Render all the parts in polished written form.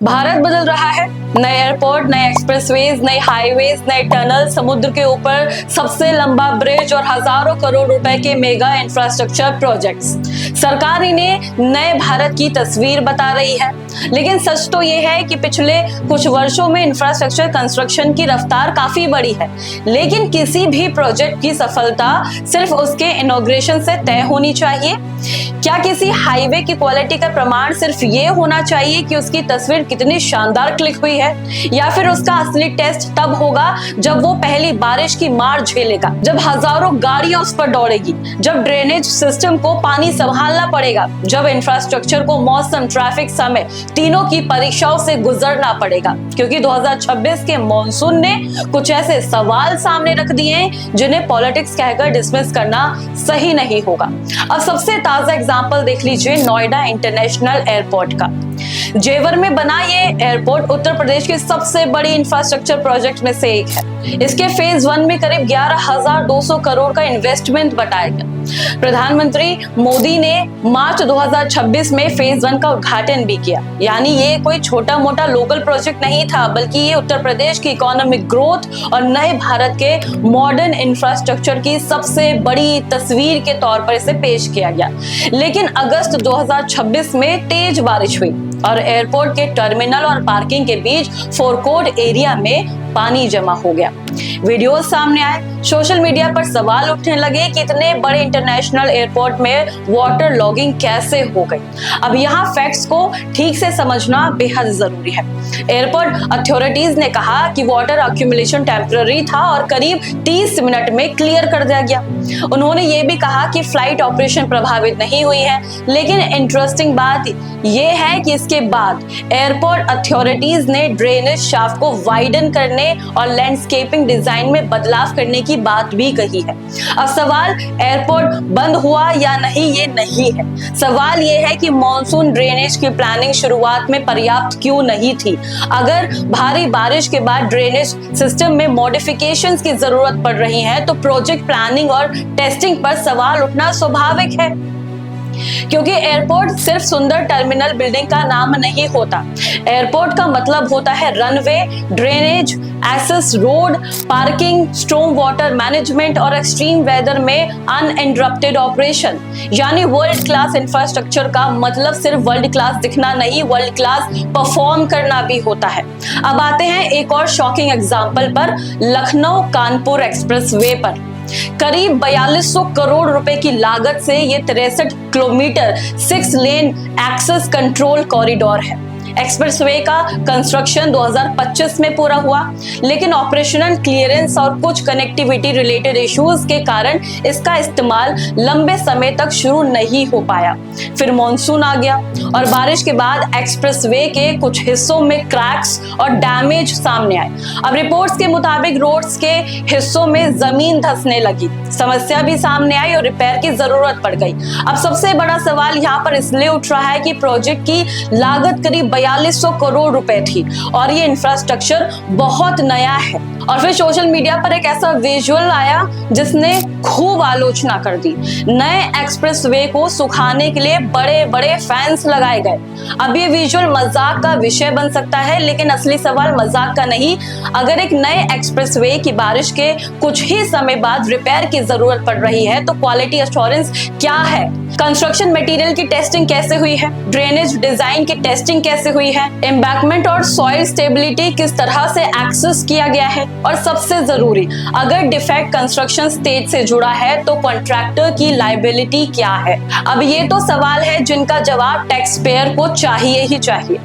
भारत बदल रहा है। नए एयरपोर्ट, नए एक्सप्रेसवेज, नए हाईवेज, नए टनल, समुद्र के ऊपर सबसे लंबा ब्रिज और हजारों करोड़ रुपए के मेगा इंफ्रास्ट्रक्चर प्रोजेक्ट्स। सरकार इन्हें नए भारत की तस्वीर बता रही है, लेकिन सच तो ये है कि पिछले कुछ वर्षों में इंफ्रास्ट्रक्चर कंस्ट्रक्शन की रफ्तार काफी बढ़ी है, लेकिन किसी भी प्रोजेक्ट की सफलता सिर्फ उसके इनॉग्रेशन से तय होनी चाहिए। क्या किसी हाईवे की क्वालिटी का प्रमाण सिर्फ ये होना चाहिए कि उसकी तस्वीर कितनी शानदार क्लिक हुई है, या फिर उसका असली टेस्ट तब होगा जब वो पहली बारिश की मार झेलेगा, जब हजारों गाड़ियां उस पर दौड़ेगी, जब ड्रेनेज सिस्टम को पानी संभालना पड़ेगा, जब इंफ्रास्ट्रक्चर को मौसम, ट्रैफिक, समय तीनों की परीक्षाओं से गुजरना पड़ेगा। क्योंकि 2026 के मॉनसून ने कुछ ऐसे सवाल सामने रख दिए हैं जिन्हें पॉलिटिक्स कहकर डिसमिस करना सही नहीं होगा। अब सबसे ताजा एग्जांपल देख लीजिए नोएडा इंटरनेशनल एयरपोर्ट का। जेवर में बना ये एयरपोर्ट उत्तर प्रदेश के सबसे बड़ी इंफ्रास्ट्रक्चर प्रोजेक्ट में से एक है। इसके फेज 1 में करीब 11,200 करोड़ का इन्वेस्टमेंट बताया गया। प्रधानमंत्री मोदी ने मार्च 2026 में फेज 1 का उद्घाटन भी किया। यानी ये कोई छोटा मोटा लोकल प्रोजेक्ट नहीं था, बल्कि ये उत्तर प्रदेश की इकोनॉमिक ग्रोथ और नए भारत के मॉडर्न इंफ्रास्ट्रक्चर की सबसे बड़ी तस्वीर के तौर पर इसे पेश किया गया। लेकिन अगस्त 2026 में तेज बारिश हुई और एयरपोर्ट के टर्मिनल और पार्किंग के बीच फोरकोर्ट एरिया में पानी जमा हो गया। वीडियोस सामने आए, सोशल मीडिया पर सवाल उठने लगे कि इतने बड़े इंटरनेशनल एयरपोर्ट में वाटर लॉगिंग कैसे हो गई। अब यहाँ फैक्ट्स को ठीक से समझना बेहद जरूरी है। एयरपोर्ट अथॉरिटीज ने कहा कि वाटर अक्यूमुलेशन टेम्पररी था और करीब 30 मिनट में क्लियर कर दिया गया। उन्होंने ये भी कहा कि फ्लाइट ऑपरेशन प्रभावित नहीं हुई है, लेकिन इंटरेस्टिंग बात ये है कि इसके बाद एयरपोर्ट अथॉरिटीज ने ड्रेनेज शाफ्ट को वाइडन करने और लैंडस्केपिंग डिजाइन में बदलाव करने की बात भी कही है। अब सवाल एयरपोर्ट बंद हुआ या नहीं ये नहीं है, सवाल ये है कि मॉनसून ड्रेनेज की प्लानिंग शुरुआत में पर्याप्त क्यों नहीं थी। अगर भारी बारिश के बाद ड्रेनेज सिस्टम में मॉडिफिकेशंस की जरूरत पड़ रही है तो प्रोजेक्ट प्लानिंग और टेस्टिंग पर सवाल उठना स्वाभाविक है। क्योंकि एयरपोर्ट सिर्फ सुंदर टर्मिनल बिल्डिंग का नाम नहीं होता। एयरपोर्ट का मतलब होता है runway, drainage, access road, parking, storm water management और एक्सट्रीम वेदर में अनइंटरप्टेड ऑपरेशन। यानी वर्ल्ड क्लास इंफ्रास्ट्रक्चर का मतलब सिर्फ वर्ल्ड क्लास दिखना नहीं, वर्ल्ड क्लास परफॉर्म करना भी होता है। अब आते हैं एक और शॉकिंग एग्जांपल पर, लखनऊ कानपुर एक्सप्रेसवे पर। करीब 4200 करोड़ रुपए की लागत से ये 63 kilometre 6 lane access control corridor है। एक्सप्रेसवे का कंस्ट्रक्शन 2025 में पूरा हुआ, लेकिन ऑपरेशनल क्लियरेंस और कुछ कनेक्टिविटी रिलेटेड इश्यूज के कारण इसका इस्तेमाल लंबे समय तक शुरू नहीं हो पाया। फिर मॉनसून आ गया और बारिश के बाद एक्सप्रेसवे के कुछ हिस्सों में क्रैक्स और डैमेज सामने आए। अब रिपोर्ट्स के मुताबिक रोड्स के हिस्सों में जमीन धंसने लगी, समस्या भी सामने आई और रिपेयर की जरूरत पड़ गई। अब सबसे बड़ा सवाल यहाँ पर इसलिए उठ रहा है कि प्रोजेक्ट की लागत करीब 4200 करोड़ रुपए थी और ये इंफ्रास्ट्रक्चर बहुत नया है। और फिर सोशल मीडिया पर एक ऐसा विजुअल आया जिसने खूब आलोचना कर दी। नए एक्सप्रेसवे को सुखाने के लिए बड़े बड़े फैंस लगाए गए। अब ये विजुअल मजाक का विषय बन सकता है, लेकिन असली सवाल मजाक का नहीं। अगर एक नए एक्सप्रेसवे की बारिश के कुछ ही समय बाद रिपेयर की जरूरत पड़ रही है तो क्वालिटी एश्योरेंस क्या है? कंस्ट्रक्शन मटेरियल की टेस्टिंग कैसे हुई है? ड्रेनेज डिजाइन की टेस्टिंग कैसे हुई है? एम्बैंकमेंट और सॉइल स्टेबिलिटी किस तरह से एक्सेस किया गया है? और सबसे जरूरी, अगर डिफेक्ट कंस्ट्रक्शन स्टेज से जुड़ा है तो कॉन्ट्रैक्टर की लायबिलिटी क्या है? अब ये तो सवाल है जिनका जवाब टैक्स पेयर को चाहिए ही चाहिए।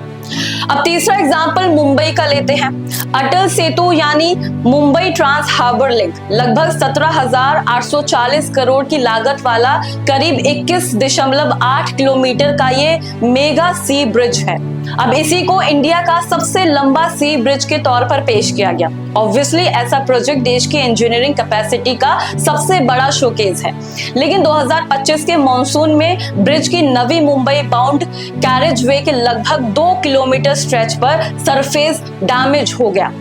अब तीसरा एग्जाम्पल मुंबई का लेते हैं। अटल सेतु यानी मुंबई ट्रांस हार्बर लिंक लगभग 17,840 करोड़ की लागत वाला करीब 21.8 किलोमीटर का ये मेगा सी ब्रिज है। अब इसी को इंडिया का सबसे लंबा सी ब्रिज के तौर पर पेश किया गया। ऑब्वियसली ऐसा प्रोजेक्ट देश की इंजीनियरिंग कैपेसिटी का सबसे बड़ा शोकेस है, लेकिन 2025 के मॉनसून में ब्रिज की Navi Mumbai bound carriage way के लगभग 2 किलोमीटर स्ट्रेच पर सरफेस डैमेज हो गया।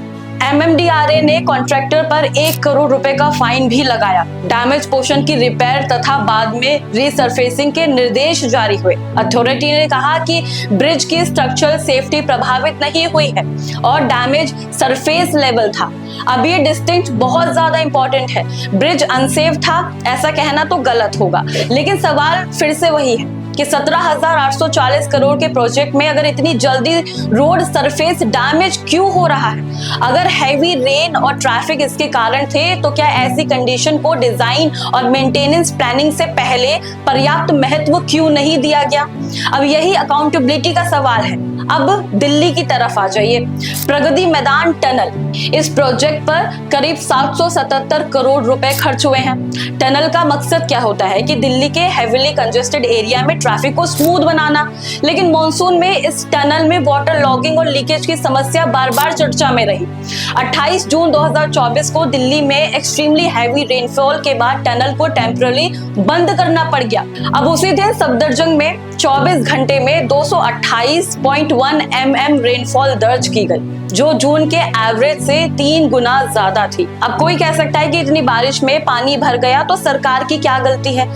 MMDRA ने कॉन्ट्रैक्टर पर 1 करोड़ रुपए का फाइन भी लगाया। डैमेज पोर्शन की रिपेयर तथा बाद में रीसरफेसिंग के निर्देश जारी हुए। अथॉरिटी ने कहा कि ब्रिज की स्ट्रक्चरल सेफ्टी प्रभावित नहीं हुई है और डैमेज सरफेस लेवल था। अब ये डिस्टिंक्ट बहुत ज्यादा इंपॉर्टेंट है। ब्रिज अनसेफ था ऐसा कहना तो गलत होगा, लेकिन सवाल फिर से वही है कि 17,840 करोड़ के प्रोजेक्ट में अगर इतनी जल्दी रोड सरफेस डैमेज क्यों हो रहा है? अगर हैवी रेन और ट्रैफिक इसके कारण थे तो क्या ऐसी कंडीशन को डिजाइन और मेंटेनेंस प्लानिंग से पहले पर्याप्त महत्व क्यों नहीं दिया गया? अब यही अकाउंटेबिलिटी का सवाल है। अब दिल्ली की तरफ आ जाइए। प्रगति मैदान टनल, इस प्रोजेक्ट पर करीब 777 करोड़ रुपए खर्च हुए हैं। टनल का मकसद क्या होता है कि दिल्ली के हेवीली कंजेस्टेड एरिया में ट्रैफिक को स्मूथ बनाना, लेकिन मॉनसून में इस टनल में वाटर लॉगिंग और लीकेज की समस्या बार बार चर्चा में रही। 28 जून 2024 को दिल्ली में एक्सट्रीमली हैवी रेनफॉल के बाद टनल को टेम्पररी बंद करना पड़ गया। अब उसी दिन सफदरजंग में 24 घंटे में 228.1 mm रेनफॉल दर्ज की गई, जो जून के एवरेज से 3 गुना ज्यादा थी। अब कोई कह सकता है कि इतनी बारिश में पानी भर गया तो सरकार की क्या गलती है?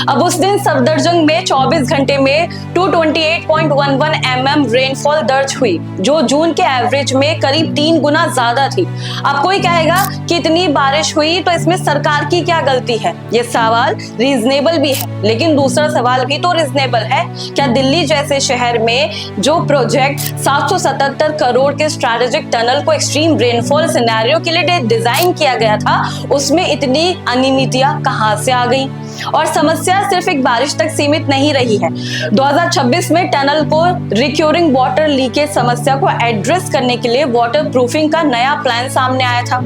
अब उस दिन सफदरजंग में 24 घंटे में 228.11 mm रेनफॉल दर्ज हुई, जो जून के एवरेज में करीब 3 गुना ज्यादा थी। अब कोई कहेगा कि इतनी बारिश हुई तो इसमें सरकार की क्या गलती है? ये सवाल रीजनेबल भी है, लेकिन दूसरा सवाल भी तो रीजनेबल है। क्या दिल्ली जैसे शहर में जो प्रोजेक्ट 777 करोड़ के स्ट्रैटेजिक टनल को एक्सट्रीम रेनफॉल सिनेरियो के लिए डिजाइन किया गया था, उसमें इतनी अनियमितताएं कहां से आ गई? और समस्या सिर्फ एक बारिश तक सीमित नहीं रही है। 2026 में टनल को रिक्योरिंग वाटर लीकेज समस्या को एड्रेस करने के लिए वाटर प्रूफिंग का नया प्लान सामने आया था।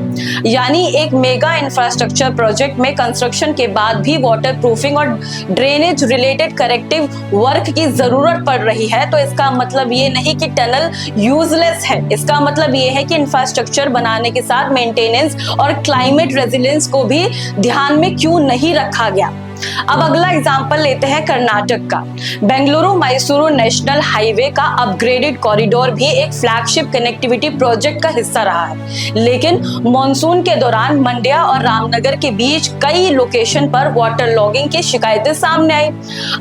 यानी एक मेगा इंफ्रास्ट्रक्चर प्रोजेक्ट में कंस्ट्रक्शन के बाद भी वाटर प्रूफिंग और ड्रेनेज रिलेटेड करेक्टिव वर्क की जरूरत पड़ रही है। तो इसका मतलब ये नहीं कि टनल यूजलेस है, इसका मतलब ये है कि इंफ्रास्ट्रक्चर बनाने के साथ मेंटेनेंस और क्लाइमेट रेजिलियंस को भी ध्यान में क्यों नहीं रखा गया। अब अगला एग्जांपल लेते हैं कर्नाटक का। बेंगलुरु मैसूरू नेशनल हाईवे का अपग्रेडेड कॉरिडोर भी एक फ्लैगशिप कनेक्टिविटी प्रोजेक्ट का हिस्सा रहा है, लेकिन मॉनसून के दौरान मंड्या और रामनगर के बीच कई लोकेशन पर वाटर लॉगिंग की शिकायतें सामने आई।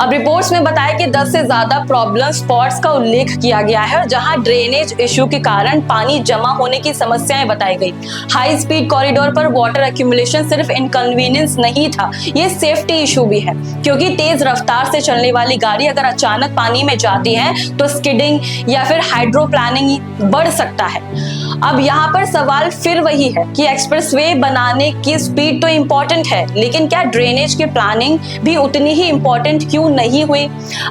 अब रिपोर्ट्स में बताया कि 10 से ज्यादा प्रॉब्लम स्पॉट्स का उल्लेख किया गया है, जहां ड्रेनेज इश्यू के कारण पानी जमा होने की समस्याएं बताई गई। हाई स्पीड कॉरिडोर पर वाटर एक्यूमुलेशन सिर्फ इनकन्वीनियंस नहीं था, ये सेफ्टी इशू भी है, क्योंकि तेज रफ्तार से चलने वाली गाड़ी अगर अचानक पानी में जाती है तो स्किडिंग या फिर हाइड्रोप्लानिंग बढ़ सकता है। अब यहाँ पर सवाल फिर वही है कि एक्सप्रेसवे बनाने की स्पीड तो इम्पोर्टेंट है, लेकिन क्या ड्रेनेज की प्लानिंग भी उतनी ही इम्पोर्टेंट क्यों नहीं हुई?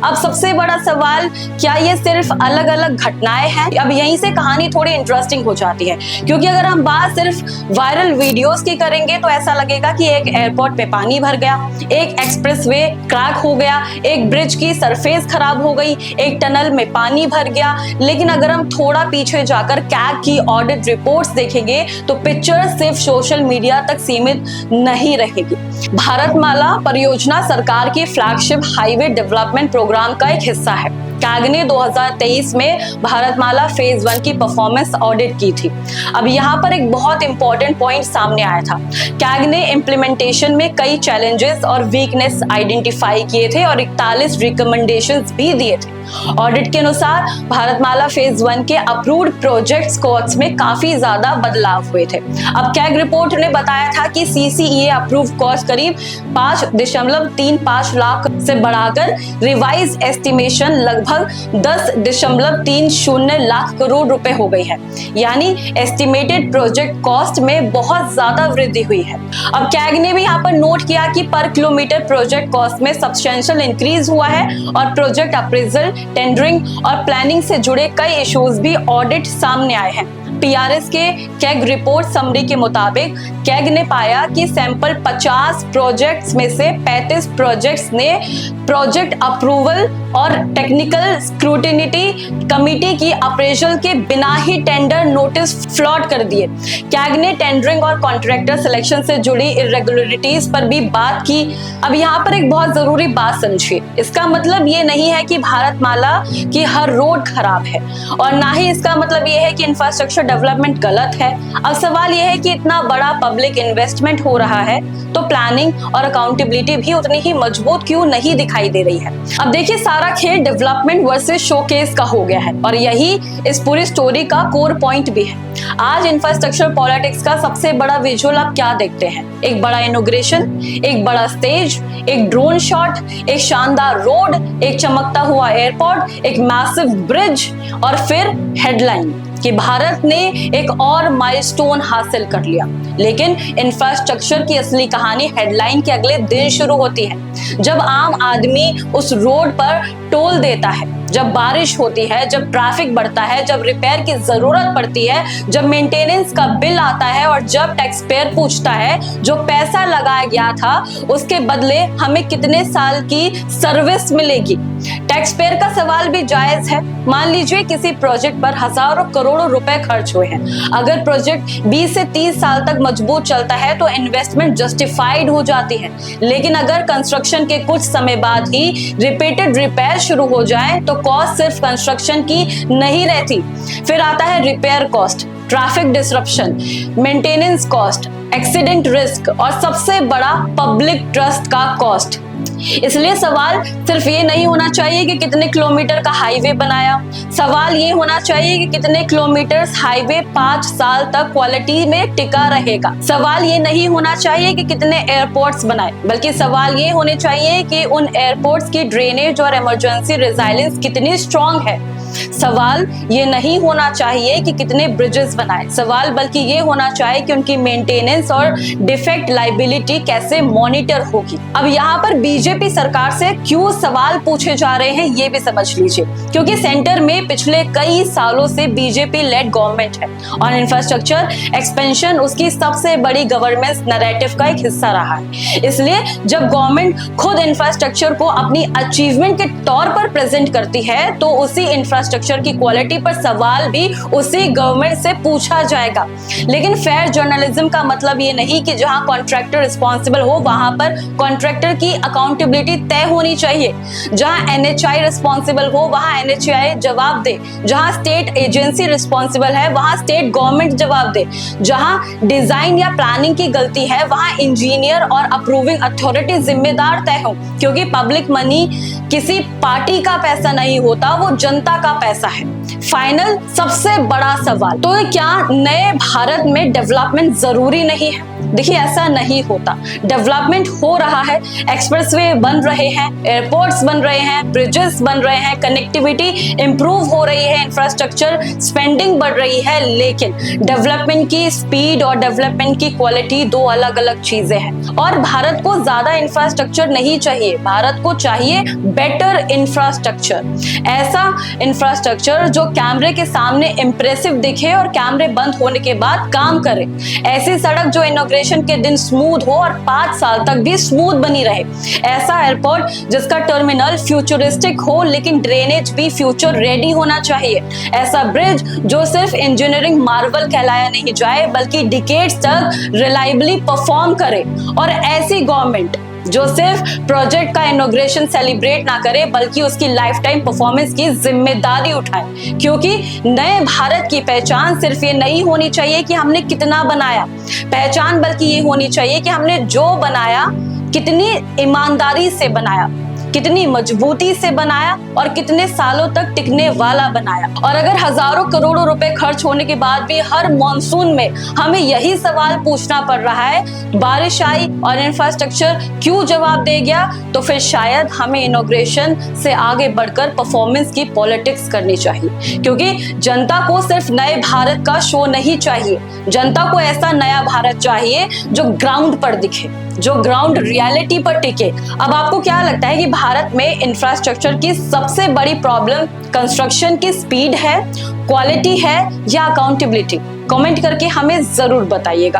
अब सबसे बड़ा सवाल, क्या ये सिर्फ अलग अलग घटनाएं हैं? अब यहीं से कहानी थोड़ी इंटरेस्टिंग हो जाती है, क्योंकि अगर हम बात सिर्फ वायरल वीडियोस की करेंगे तो ऐसा लगेगा कि एक एयरपोर्ट पे पानी भर गया, एक एक्सप्रेसवे क्रैक हो गया, एक ब्रिज की सरफेस खराब हो गई, एक टनल में पानी भर गया। लेकिन अगर हम थोड़ा पीछे जाकर कैग की ऑडिट रिपोर्ट्स देखेंगे तो पिक्चर सिर्फ सोशल मीडिया तक सीमित नहीं रहेगी। भारतमाला परियोजना सरकार की फ्लैगशिप हाईवे डेवलपमेंट प्रोग्राम का एक हिस्सा है। कैग ने 2023 में भारतमाला फेज 1 की परफॉर्मेंस ऑडिट की थी। अब यहाँ पर एक बहुत इंपॉर्टेंट पॉइंट सामने आया था। कैग ने इम्प्लीमेंटेशन में कई चैलेंजेस और वीकनेस आइडेंटिफाई किए थे और 41 रिकमेंडेशंस भी दिए थे। ऑडिट के अनुसार भारतमाला फेज 1 के अप्रूव्ड प्रोजेक्ट्स कॉस्ट में काफी ज्यादा बदलाव हुए थे। अब कैग रिपोर्ट ने बताया था कि CCEA अप्रूव्ड कॉस्ट करीब 5.35 लाख से बढ़ाकर रिवाइज एस्टिमेशन लगभग 10.30 लाख करोड़ रुपए हो गई है। यानी एस्टिमेटेड प्रोजेक्ट कॉस्ट में बहुत ज्यादा वृद्धि हुई है। अब कैग ने भी यहाँ पर नोट किया कि पर किलोमीटर प्रोजेक्ट कॉस्ट में सब्सटेंशियल इंक्रीज हुआ है और प्रोजेक्ट अप्रेजल, टेंडरिंग और प्लानिंग से जुड़े कई इश्यूज भी ऑडिट सामने आए हैं। PRS के कैग रिपोर्ट समरी के मुताबिक कैग ने पाया कि सैंपल 50 प्रोजेक्ट्स में से 35 प्रोजेक्ट्स ने प्रोजेक्ट अप्रूवल और टेक्निकल स्क्रूटिनिटी कमिटी की अप्रेजल के बिना ही टेंडर नोटिस फ्लॉट कर दिए। कैग ने टेंडरिंग और कॉन्ट्रैक्टर सिलेक्शन से जुड़ी इरेगुलरिटीज पर भी बात की। अब यहाँ पर एक बहुत जरूरी बात समझिए, इसका मतलब ये नहीं है कि भारतमाला की हर रोड खराब है और ना ही इसका मतलब ये है कि इंफ्रास्ट्रक्चर डेवलपमेंट गलत है। अब सवाल यह है कि इतना बड़ा पब्लिक इन्वेस्टमेंट हो रहा है तो प्लानिंग और अकाउंटेबिलिटी भी उतनी ही मजबूत क्यों नहीं दिखाई दे रही है। अब देखिए, सारा खेल डेवलपमेंट वर्सेस शोकेस का हो गया है और यही इस पूरी स्टोरी का कोर पॉइंट भी है। आज इंफ्रास्ट्रक्चर पॉलिटिक्स का सबसे बड़ा विजुअल आप क्या देखते हैं? एक बड़ा इनॉग्रेशन, एक बड़ा स्टेज, एक ड्रोन शॉट, एक शानदार रोड, एक चमकता हुआ एयरपोर्ट, एक मैसिव ब्रिज और फिर हेडलाइन कि भारत ने एक और माइलस्टोन हासिल कर लिया। लेकिन इंफ्रास्ट्रक्चर की असली कहानी हेडलाइन के अगले दिन शुरू होती है, जब आम आदमी उस रोड पर टोल देता है, जब बारिश होती है, जब ट्रैफिक बढ़ता है, जब रिपेयर की जरूरत पड़ती है, जब मेंटेनेंस का बिल आता है और जब टैक्स पेयर पूछता है जो पैसा लगाया गया था उसके बदले हमें कितने साल की सर्विस मिलेगी। टैक्स पेयर का सवाल भी जायज है। मान लीजिए किसी प्रोजेक्ट पर हजारों करोड़ों रुपए खर्च हुए हैं। अगर प्रोजेक्ट 20 से 30 साल तक मजबूत चलता है तो इन्वेस्टमेंट जस्टिफाइड हो जाती है। लेकिन अगर कंस्ट्रक्शन के कुछ समय बाद ही रिपीटेड रिपेयर शुरू हो जाए तो कॉस्ट सिर्फ कंस्ट्रक्शन की नहीं रहती। फिर आता है repair cost, traffic disruption, maintenance cost, accident risk और सबसे बड़ा पब्लिक ट्रस्ट का कॉस्ट। इसलिए सवाल सिर्फ ये नहीं होना चाहिए कि कितने किलोमीटर का हाईवे बनाया, सवाल ये होना चाहिए कि कितने किलोमीटर हाईवे 5 साल तक क्वालिटी में टिका रहेगा। सवाल ये नहीं होना चाहिए कि कितने एयरपोर्ट्स बनाए, बल्कि सवाल ये होने चाहिए कि उन एयरपोर्ट्स की ड्रेनेज और इमरजेंसी रेजिलियंस कितनी स्ट्रांग है। सवाल ये नहीं होना चाहिए कि कितने ब्रिजेस बनाए, सवाल बल्कि ये होना चाहिए कि उनकी मेंटेनेंस और डिफेक्ट लाइबिलिटी कैसे मॉनिटर होगी। अब यहाँ पर बीजेपी सरकार से क्यों सवाल पूछे जा रहे हैं ये भी समझ लीजिए, क्योंकि सेंटर में पिछले कई सालों से बीजेपी लेड गवर्नमेंट है और इंफ्रास्ट्रक्चर एक्सपेंशन उसकी सबसे बड़ी गवर्नेंस नैरेटिव का एक हिस्सा रहा है। इसलिए जब गवर्नमेंट खुद इंफ्रास्ट्रक्चर को अपनी अचीवमेंट के तौर पर प्रेजेंट करती है तो उसी इंफ्रास्ट्रक्चर की क्वालिटी पर सवाल भी उसी गवर्नमेंट से पूछा जाएगा। लेकिन फेयर जर्नलिज्म का मतलब ये नहीं कि जहां कॉन्ट्रैक्टर रिस्पॉन्सिबल हो वहां पर कॉन्ट्रैक्टर की अकाउंटेबिलिटी तय होनी चाहिए। जहां एनएचआई रिस्पॉन्सिबल हो वहां एनएचआई जवाब दे, जहां स्टेट एजेंसी रिस्पॉन्सिबल है वहां स्टेट गवर्नमेंट जवाब दे, जहां डिजाइन या प्लानिंग की गलती है वहां इंजीनियर और अप्रूविंग अथॉरिटी जिम्मेदार तय हो, क्योंकि पब्लिक मनी किसी पार्टी का पैसा नहीं होता, वो जनता का पैसा है। फाइनल सबसे बड़ा सवाल, तो क्या नए भारत में डेवलपमेंट जरूरी नहीं है? देखिए, ऐसा नहीं होता। डेवलपमेंट हो रहा है, एक्सप्रेसवे बन रहे हैं, एयरपोर्ट्स बन रहे हैं, ब्रिजेस बन रहे हैं, कनेक्टिविटी इंप्रूव हो रही है, इंफ्रास्ट्रक्चर स्पेंडिंग बढ़ रही है। लेकिन डेवलपमेंट की स्पीड और डेवलपमेंट की क्वालिटी दो अलग अलग चीजें हैं। और भारत को ज्यादा इंफ्रास्ट्रक्चर नहीं चाहिए, भारत को चाहिए बेटर इंफ्रास्ट्रक्चर। ऐसा इंफ्रास्ट्रक्चर जो कैमरे के सामने इंप्रेसिव दिखे और कैमरे बंद होने के बाद काम करे। ऐसी सड़क जो इनॉग्रेशन के दिन स्मूथ हो और 5 साल तक भी स्मूथ बनी रहे। ऐसा एयरपोर्ट जिसका टर्मिनल फ्यूचरिस्टिक हो लेकिन ड्रेनेज भी फ्यूचर रेडी होना चाहिए। ऐसा ब्रिज जो सिर्फ इंजीनियरिंग मार्वल कहलाया नहीं जाए बल्कि डिकेड्स तक रिलायबली परफॉर्म करे। और ऐसी गवर्नमेंट जो सिर्फ प्रोजेक्ट का इनॉग्रेशन सेलिब्रेट ना करे बल्कि उसकी लाइफ टाइम परफॉर्मेंस की जिम्मेदारी उठाए। क्योंकि नए भारत की पहचान सिर्फ ये नहीं होनी चाहिए कि हमने कितना बनाया, पहचान बल्कि ये होनी चाहिए कि हमने जो बनाया कितनी ईमानदारी से बनाया, कितनी मजबूती से बनाया और कितने सालों तक टिकने वाला बनाया। और अगर हजारों करोड़ों रुपए खर्च होने के बाद भी हर मॉनसून में हमें यही सवाल पूछना पड़ रहा है, बारिश आई और इंफ्रास्ट्रक्चर क्यों जवाब दे गया, तो फिर शायद हमें इनॉग्रेशन से आगे बढ़कर परफॉर्मेंस की पॉलिटिक्स करनी चाहिए। क्योंकि जनता को सिर्फ नए भारत का शो नहीं चाहिए, जनता को ऐसा नया भारत चाहिए जो ग्राउंड पर दिखे, जो ग्राउंड रियलिटी पर टिके। अब आपको क्या लगता है कि भारत में इंफ्रास्ट्रक्चर की सबसे बड़ी प्रॉब्लम कंस्ट्रक्शन की स्पीड है, क्वालिटी है या अकाउंटेबिलिटी? कमेंट करके हमें जरूर बताइएगा।